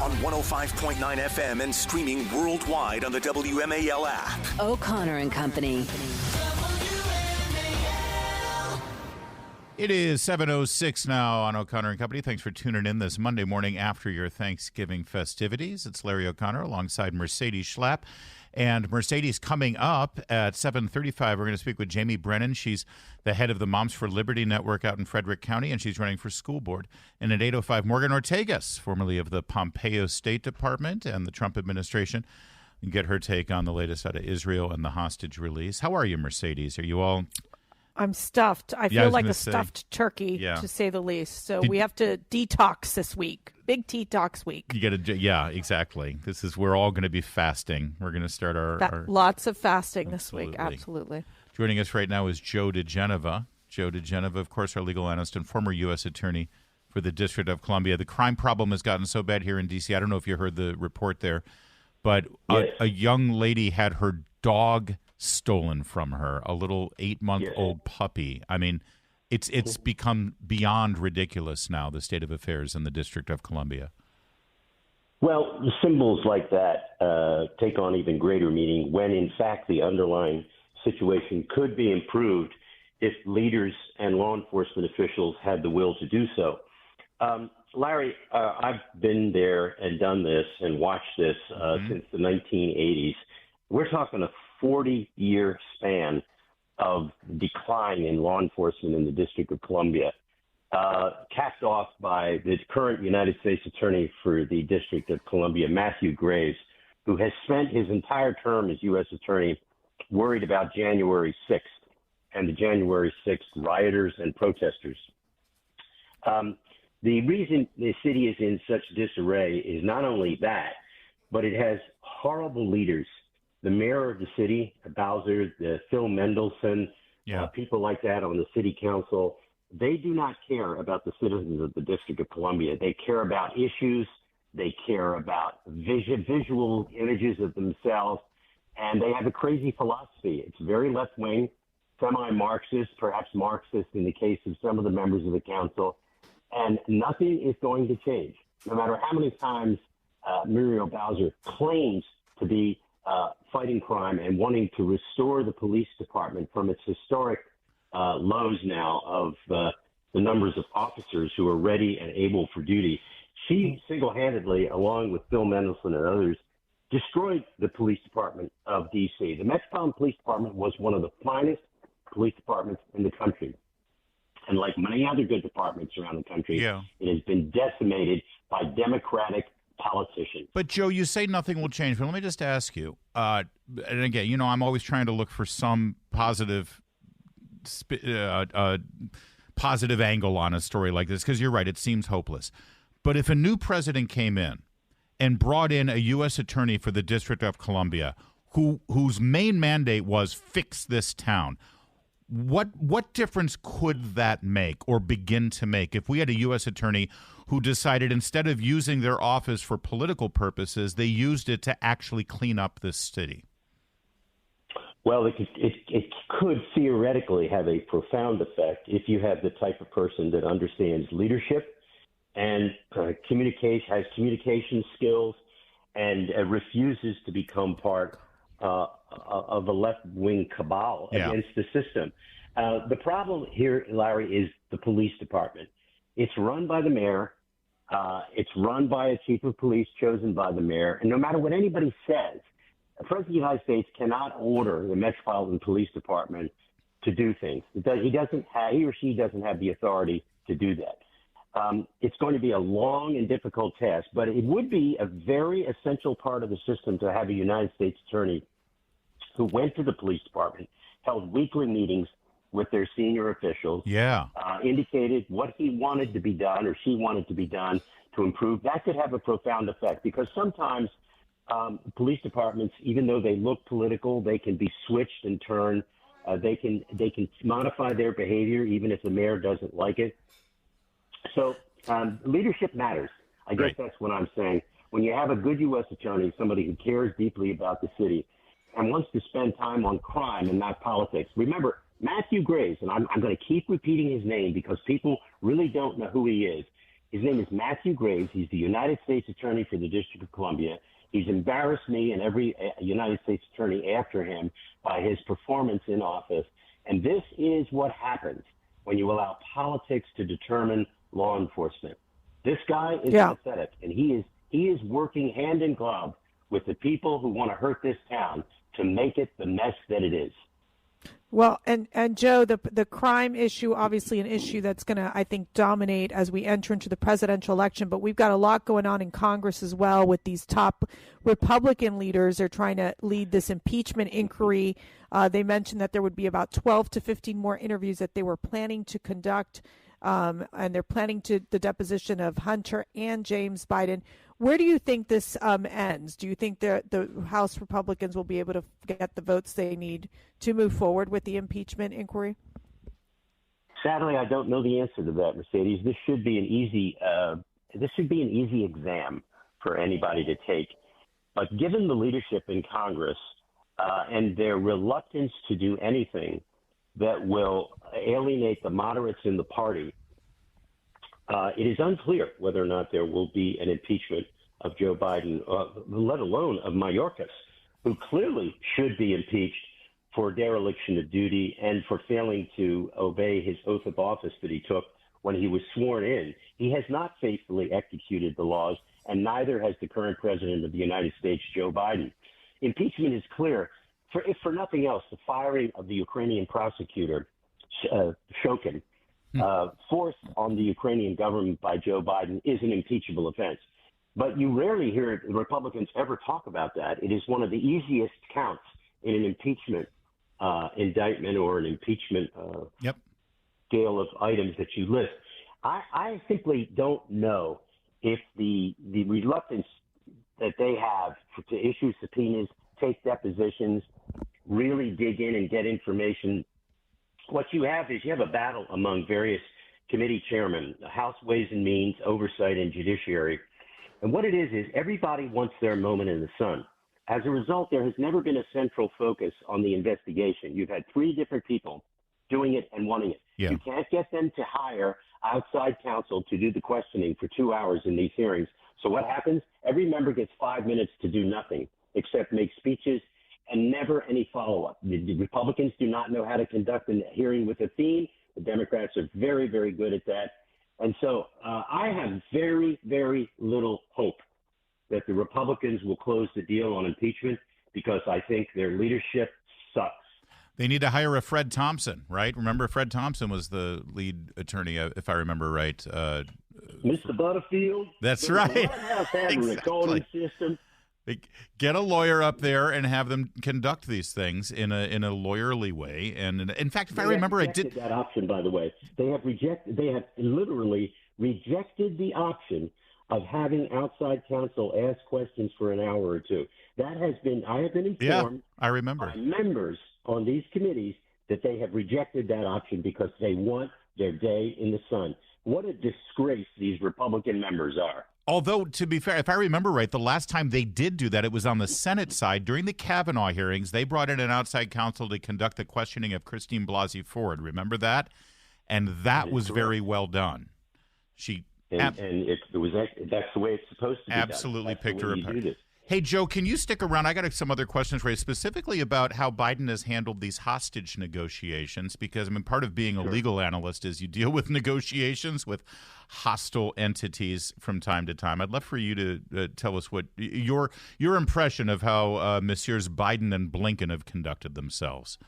on 105.9 FM and streaming worldwide on the WMAL app. O'Connor and Company. It is 7:06 now on O'Connor and Company. Thanks for tuning in this Monday morning after your Thanksgiving festivities. It's Larry O'Connor alongside Mercedes Schlapp. And Mercedes, coming up at 7:35, we're going to speak with Jamie Brennan. She's the head of the Moms for Liberty Network out in Frederick County, and she's running for school board. And at 8:05, Morgan Ortegas, formerly of the Pompeo State Department and the Trump administration, and get her take on the latest out of Israel and the hostage release. How are you, Mercedes? Are you all... I'm stuffed. I feel like a stuffed turkey, to say the least. So we have to detox this week. Big detox week. You got to, yeah, exactly. We're all going to be fasting. We're going to start our lots of fasting this week. Absolutely. Joining us right now is Joe diGenova. Joe diGenova, of course, our legal analyst and former U.S. attorney for the District of Columbia. The crime problem has gotten so bad here in D.C. I don't know if you heard the report there, but a young lady had her dog stolen from her, a little 8-month-old puppy. I mean, it's become beyond ridiculous now, the state of affairs in the District of Columbia. Well, the symbols like that take on even greater meaning when, in fact, the underlying situation could be improved if leaders and law enforcement officials had the will to do so. Larry, I've been there and done this and watched this since the 1980s. We're talking a 40-year span of decline in law enforcement in the District of Columbia, capped off by the current United States Attorney for the District of Columbia, Matthew Graves, who has spent his entire term as U.S. Attorney worried about January 6th and the January 6th rioters and protesters. The reason the city is in such disarray is not only that, but it has horrible leaders. The mayor of the city, Bowser, Phil Mendelson, people like that on the city council, they do not care about the citizens of the District of Columbia. They care about issues. They care about visual images of themselves. And they have a crazy philosophy. It's very left-wing, semi-Marxist, perhaps Marxist in the case of some of the members of the council. And nothing is going to change. No matter how many times Muriel Bowser claims to be fighting crime and wanting to restore the police department from its historic lows now of the numbers of officers who are ready and able for duty. She single-handedly, along with Phil Mendelson and others, destroyed the police department of D.C. The Metropolitan Police Department was one of the finest police departments in the country. And like many other good departments around the country, it has been decimated by Democratic politicians. But, Joe, you say nothing will change, but let me just ask you, and again, I'm always trying to look for some positive angle on a story like this, because you're right, it seems hopeless. But if a new president came in and brought in a U.S. attorney for the District of Columbia whose main mandate was fix this town, what difference could that make or begin to make if we had a U.S. attorney who decided instead of using their office for political purposes, they used it to actually clean up this city? Well, it could theoretically have a profound effect if you have the type of person that understands leadership and has communication skills and refuses to become part of a left-wing cabal against the system. The problem here, Larry, is the police department. It's run by the mayor. It's run by a chief of police chosen by the mayor. And no matter what anybody says, the President of the United States cannot order the Metropolitan Police Department to do things. He or she doesn't have the authority to do that. It's going to be a long and difficult task, but it would be a very essential part of the system to have a United States attorney who went to the police department, held weekly meetings with their senior officials, indicated what he wanted to be done or she wanted to be done to improve. That could have a profound effect because sometimes police departments, even though they look political, they can be switched and turned. They can modify their behavior even if the mayor doesn't like it. So leadership matters. I guess that's what I'm saying. When you have a good U.S. attorney, somebody who cares deeply about the city and wants to spend time on crime and not politics. Remember, Matthew Graves, and I'm going to keep repeating his name because people really don't know who he is His name is Matthew Graves. He's the United States Attorney for the District of Columbia. He's embarrassed me and every United States attorney after him by his performance in office. And this is what happens when you allow politics to determine law enforcement. This guy is pathetic, and he is working hand in glove with the people who want to hurt this town to make it the mess that it is. Well, and Joe, the crime issue, obviously an issue that's going to, I think, dominate as we enter into the presidential election. But we've got a lot going on in Congress as well with these top Republican leaders. They're trying to lead this impeachment inquiry. They mentioned that there would be about 12 to 15 more interviews that they were planning to conduct. And they're planning the deposition of Hunter and James Biden. Where do you think this ends? Do you think the House Republicans will be able to get the votes they need to move forward with the impeachment inquiry? Sadly, I don't know the answer to that, Mercedes. This should be an easy exam for anybody to take. But given the leadership in Congress and their reluctance to do anything that will alienate the moderates in the party, it is unclear whether or not there will be an impeachment of Joe Biden, let alone of Mayorkas, who clearly should be impeached for dereliction of duty and for failing to obey his oath of office that he took when he was sworn in. He has not faithfully executed the laws, and neither has the current president of the United States, Joe Biden. Impeachment is clear. If for nothing else, the firing of the Ukrainian prosecutor, Shokin, forced on the Ukrainian government by Joe Biden is an impeachable offense. But you rarely hear Republicans ever talk about that. It is one of the easiest counts in an impeachment indictment or an impeachment scale of items that you list. I simply don't know if the reluctance that they have to issue subpoenas, take depositions, really dig in and get information. What you have is you have a battle among various committee chairmen, the House Ways and Means, Oversight, and Judiciary. And what it is everybody wants their moment in the sun. As a result, there has never been a central focus on the investigation. You've had three different people doing it and wanting it. Yeah. You can't get them to hire outside counsel to do the questioning for 2 hours in these hearings. So what happens? Every member gets 5 minutes to do nothing except make speeches and never any follow-up. The Republicans do not know how to conduct a hearing with a theme. The Democrats are very, very good at that. And so I have very, very little hope that the Republicans will close the deal on impeachment because I think their leadership sucks. They need to hire a Fred Thompson, right? Remember, Fred Thompson was the lead attorney, if I remember right. Mr. Butterfield. That's right. The White House had a recording system. Get a lawyer up there and have them conduct these things in a lawyerly way. And in fact, if I remember, I did that option. By the way, they have literally rejected the option of having outside counsel ask questions for an hour or two. That has been. I have been informed. I remember. By members on these committees that they have rejected that option because they want their day in the sun. What a disgrace these Republican members are. Although, to be fair, if I remember right, the last time they did do that, it was on the Senate side. During the Kavanaugh hearings, they brought in an outside counsel to conduct the questioning of Christine Blasey Ford. Remember that? And that was very well done. That's the way it's supposed to be. Absolutely picked her apart. Hey, Joe, can you stick around? I got some other questions for you, specifically about how Biden has handled these hostage negotiations, because, I mean, part of being a legal analyst is you deal with negotiations with hostile entities from time to time. I'd love for you to tell us what your impression of how Messieurs Biden and Blinken have conducted themselves.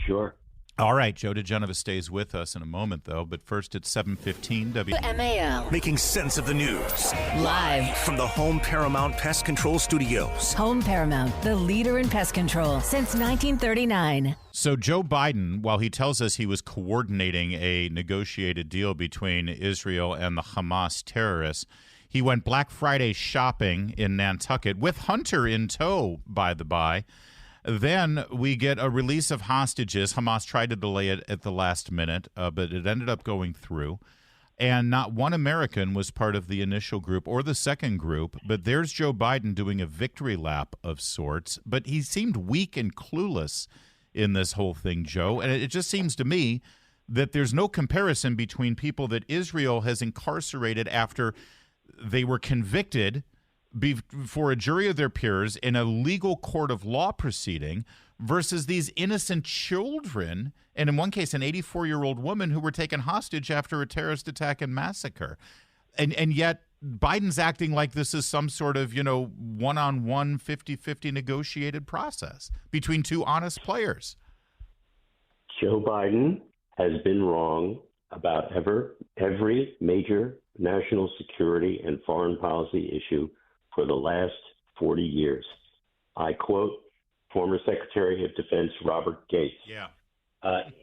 Sure. All right, Joe diGenova stays with us in a moment, though. But first, it's 7:15 WMAL. Making sense of the news. Live from the Home Paramount Pest Control Studios. Home Paramount, the leader in pest control since 1939. So Joe Biden, while he tells us he was coordinating a negotiated deal between Israel and the Hamas terrorists, he went Black Friday shopping in Nantucket with Hunter in tow, by the by. Then we get a release of hostages. Hamas tried to delay it at the last minute, but it ended up going through. And not one American was part of the initial group or the second group. But there's Joe Biden doing a victory lap of sorts. But he seemed weak and clueless in this whole thing, Joe. And it just seems to me that there's no comparison between people that Israel has incarcerated after they were convicted before a jury of their peers in a legal court of law proceeding versus these innocent children, and in one case, an 84-year-old woman who were taken hostage after a terrorist attack and massacre. And yet Biden's acting like this is some sort of, one-on-one, 50-50 negotiated process between two honest players. Joe Biden has been wrong about every major national security and foreign policy issue for the last 40 years. I quote former Secretary of Defense Robert Gates.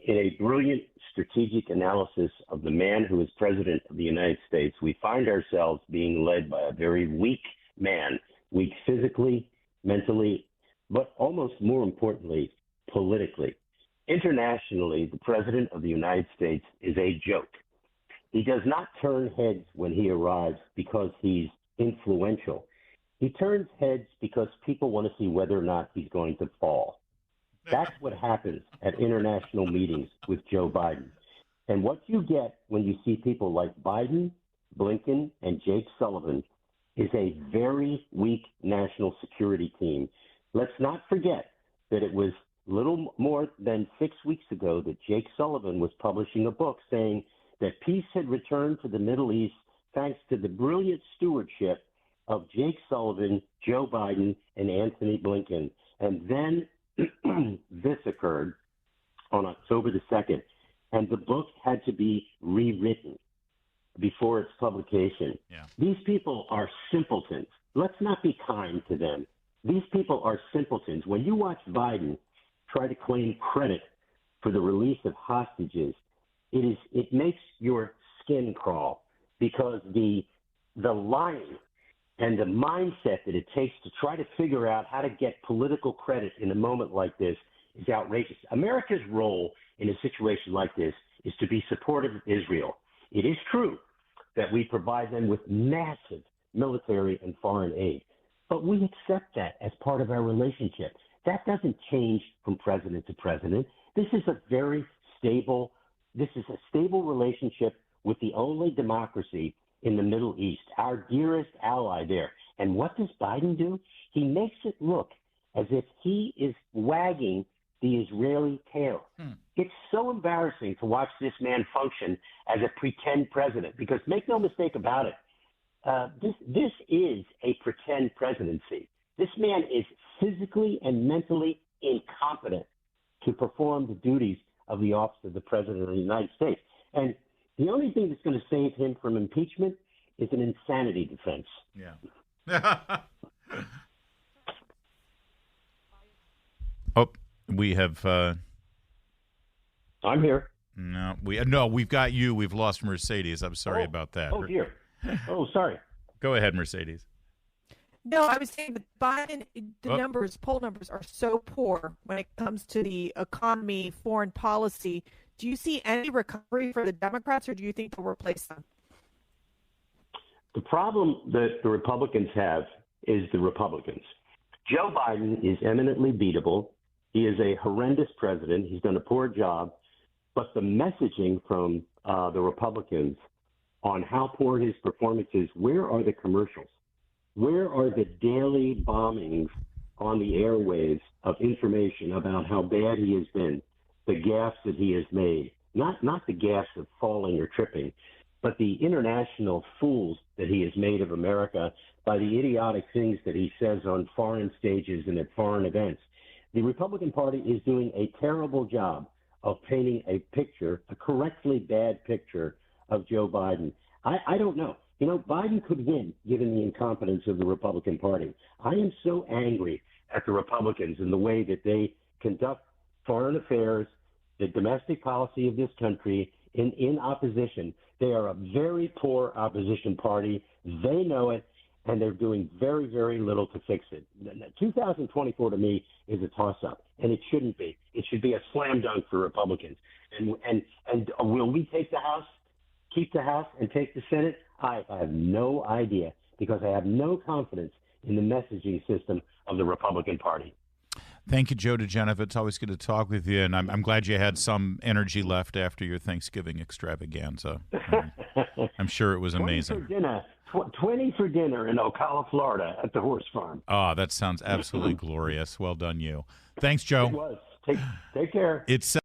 In a brilliant strategic analysis of the man who is president of the United States, we find ourselves being led by a very weak man, weak physically, mentally, but almost more importantly, politically. Internationally, the president of the United States is a joke. He does not turn heads when he arrives because he's influential. He turns heads because people want to see whether or not he's going to fall. That's what happens at international meetings with Joe Biden. And what you get when you see people like Biden, Blinken, and Jake Sullivan is a very weak national security team. Let's not forget that it was little more than 6 weeks ago that Jake Sullivan was publishing a book saying that peace had returned to the Middle East thanks to the brilliant stewardship of Jake Sullivan, Joe Biden, and Anthony Blinken. And then this occurred on October the 2nd, and the book had to be rewritten before its publication. Yeah. These people are simpletons. Let's not be kind to them. These people are simpletons. When you watch Biden try to claim credit for the release of hostages, it makes your skin crawl because the lying and the mindset that it takes to try to figure out how to get political credit in a moment like this is outrageous. America's role in a situation like this is to be supportive of Israel. It is true that we provide them with massive military and foreign aid, but we accept that as part of our relationship. That doesn't change from president to president. This is a stable relationship with the only democracy in the Middle East, our dearest ally there. And what does Biden do? He makes it look as if he is wagging the Israeli tail. It's so embarrassing to watch this man function as a pretend president, because make no mistake about it, this is a pretend presidency. This man is physically and mentally incompetent to perform the duties of the office of the president of the United States. And the only thing that's going to save him from impeachment is an insanity defense. Yeah. Oh, we have. I'm here. No, we've got you. We've lost Mercedes. I'm sorry about that. Oh dear. Oh, sorry. Go ahead, Mercedes. No, I was saying that Biden, poll numbers are so poor when it comes to the economy, foreign policy. Do you see any recovery for the Democrats, or do you think they'll replace them? The problem that the Republicans have is the Republicans. Joe Biden is eminently beatable. He is a horrendous president. He's done a poor job. But the messaging from the Republicans on how poor his performance is, where are the commercials? Where are the daily bombings on the airwaves of information about how bad he has been, the gaffes that he has made, not the gaffes of falling or tripping, but the international fools that he has made of America by the idiotic things that he says on foreign stages and at foreign events. The Republican Party is doing a terrible job of painting a picture, a correctly bad picture of Joe Biden. I don't know. Biden could win given the incompetence of the Republican Party. I am so angry at the Republicans and the way that they conduct foreign affairs, the domestic policy of this country in opposition. They are a very poor opposition party. They know it, and they're doing very, very little to fix it. 2024 to me is a toss-up, and it shouldn't be. It should be a slam dunk for Republicans. And will we take the House, keep the House, and take the Senate? I have no idea, because I have no confidence in the messaging system of the Republican Party. Thank you, Joe diGenova. It's always good to talk with you, and I'm glad you had some energy left after your Thanksgiving extravaganza. I'm sure it was amazing. 20 for dinner in Ocala, Florida at the horse farm. Oh, that sounds absolutely glorious. Well done, you. Thanks, Joe. It was. Take care. It's